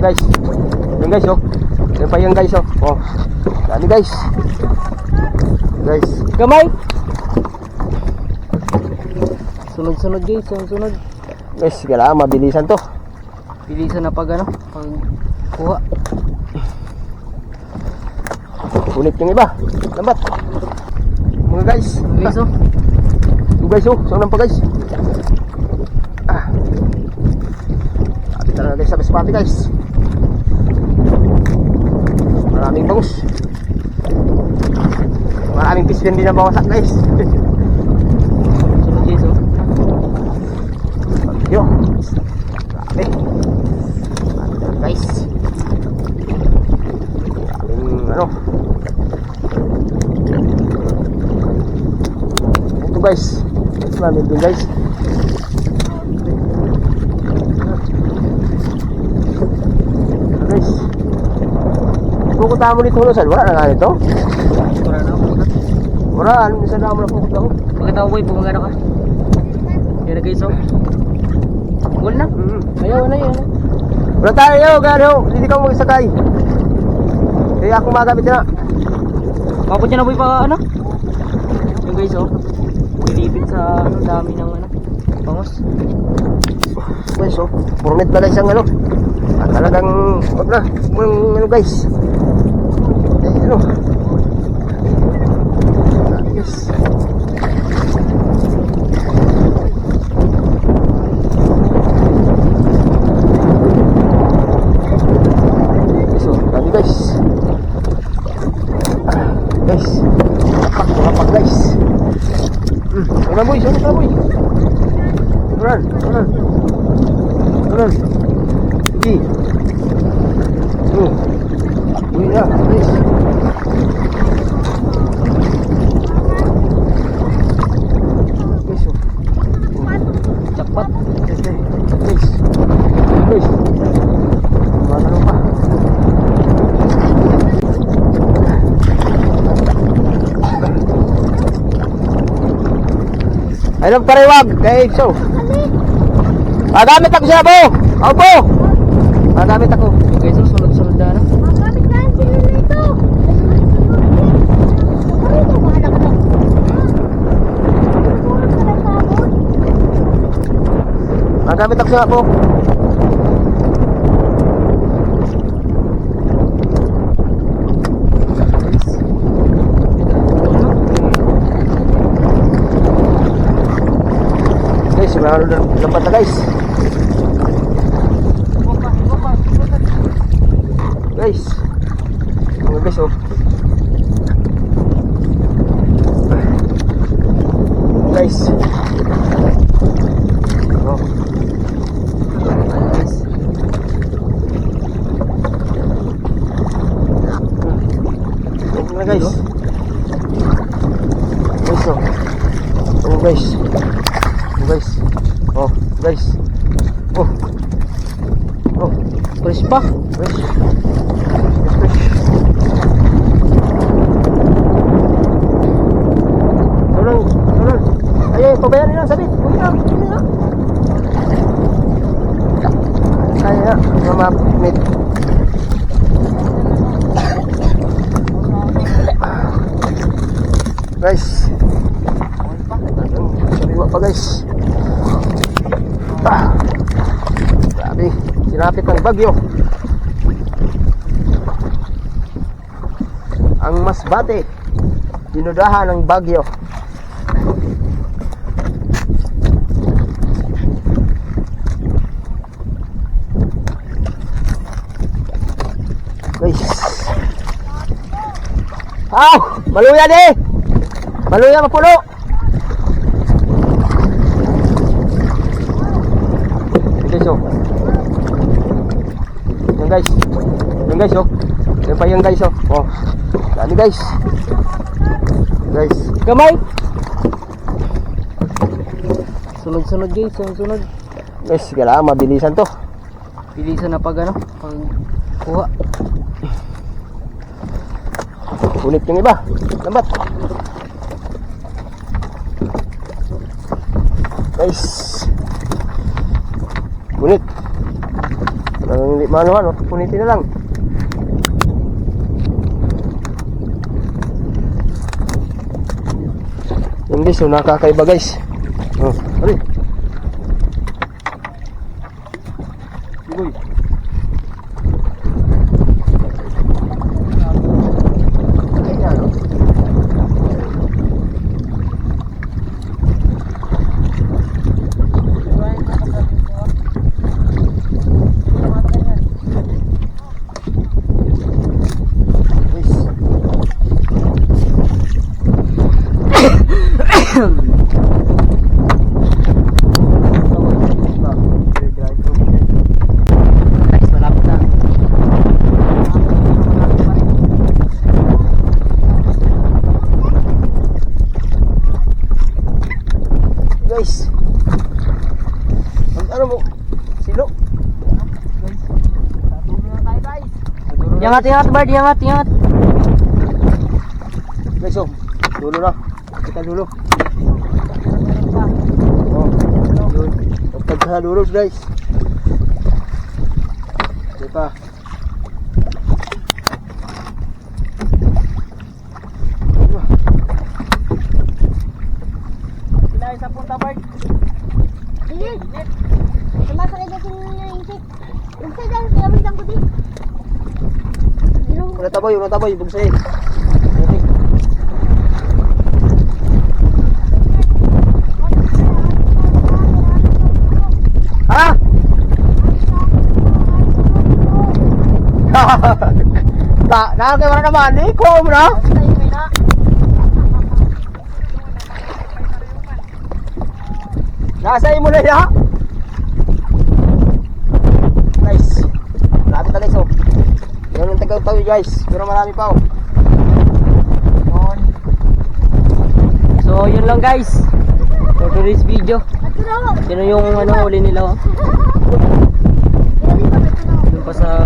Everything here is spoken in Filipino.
guys. Yan guys oh. Yan pa yan guys oh. Oh. Dami guys. Guys. Kamay. Sunod-sunod guys, sunod-sunod. Guys, kailangan mabilisan to. Bilisan na pag ano, pag kuha. Ulit yung iba. Lambat. Mga guys. Guys oh. Yung guys oh. Saan pa guys? Sabi talaga guys sa bespati guys. Maraming bangus. Maraming fish din ang bawasak guys. Sunod guys oh. Yo. Grabe. Grabe talaga guys. Grabing ano. Ito guys. Ito namin doon guys. Guys. Pupunta mo dito Hulusan. Wala na nga nito. Wala na ako. Wala. Anong isa na mo na pupunta ko? Bakit ako boy, pumagana ka? Yan na guys oh. Wala na. Ayaw na yan. Wala tayo. Gano. Hindi ka magsakay. Kaya ako magamit na. Kapot niya na boy pa ano? Yung guys oh. Ilipit sa ano, dami ng ano. Pangos. Guys oh. Purmit pala isang ano. At talagang wag na. Ano guys. Eh ano. Yes. So, dami guys. Guys. Lapak guys. Ano boy? Ano boy? Turan. Di. Uy na, guys. Guys, oh. Jackpot. Guys. Ano pa? Ayun pariwag kay so. Magamit ako siya po. Opo. Magamit ako. Guys oh, sunod-sunod na ano. Magamit ako siya po. Guys, meron na lambat na guys. Guys. Mga guys oh. Guys. Oh. Guys. Guys. Guys oh. Oh guys. Oh guys. Oh guys. Oh. Oh. Fresh pa. Fresh. Tolong. Ayo, pabayaan nila sabit. Huwag na. Kaya, mamapit. Guys. Sariwa pa guys. Grabe. Sinapit ng bagyo. Ang Masbate. Dinudahan ng bagyo. Guys. Aw! Maluya di! Maluya mapulo! Guys oh. Yan guys. Yan guys oh. Yan pa yan guys oh. Oh. Dami guys. Guys. Kamay. Sunod-sunod guys, sunod-sunod. Guys, kailangan mabilisan to. Bilisan na pag ano, pag kuha. Ulit yung iba. Lambat. Guys. Ulit. Yung hindi maanuhan, punitin na lang. Yung guys, so nakakaiba guys. Oh, ari. Uy. Ayan, no? Guys, malapit na. Guys, ano mo? Silo? Ingat, ingat, Bard. Ingat, ingat. Guys, oh, dulo na. Kita dulo. Oh, yun. Pagka dulo, guys. Di pa. Pinay sa punta, Bard. Sige. Sumasakay na sila ng isip. Huwag sa'yo dyan, pinabintang ko din. Una taboy, bugsayin. Ha? Nakakaiba na naman, eh. Kuha mo na. Nasa mo na ya. Guys, lapit na guys, oh. Yan ang tagaw-tawi guys, pero marami pa, oh. So, yun lang guys. For today's video. Sino yung huli nila, oh? Doon pa sa